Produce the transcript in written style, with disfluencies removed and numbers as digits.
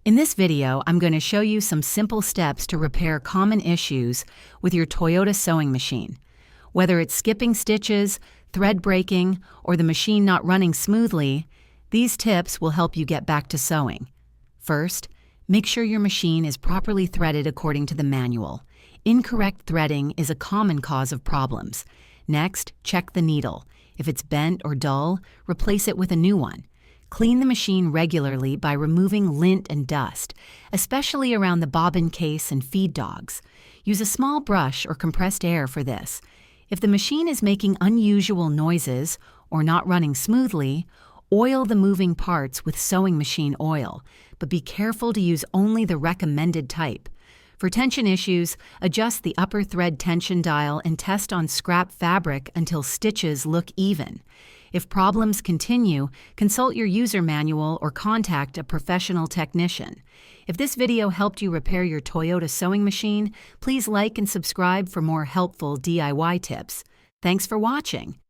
In this video, I'm going to show you some simple steps to repair common issues with your Toyota sewing machine. Whether it's skipping stitches, thread breaking, or the machine not running smoothly, these tips will help you get back to sewing. First, make sure your machine is properly threaded according to the manual. Incorrect threading is a common cause of problems. Next, check the needle. If it's bent or dull, replace it with a new one. Clean the machine regularly by removing lint and dust, especially around the bobbin case and feed dogs. Use a small brush or compressed air for this. If the machine is making unusual noises or not running smoothly, oil the moving parts with sewing machine oil, but be careful to use only the recommended type. For tension issues, adjust the upper thread tension dial and test on scrap fabric until stitches look even. If problems continue, consult your user manual or contact a professional technician. If this video helped you repair your Toyota sewing machine, please like and subscribe for more helpful DIY tips. Thanks for watching.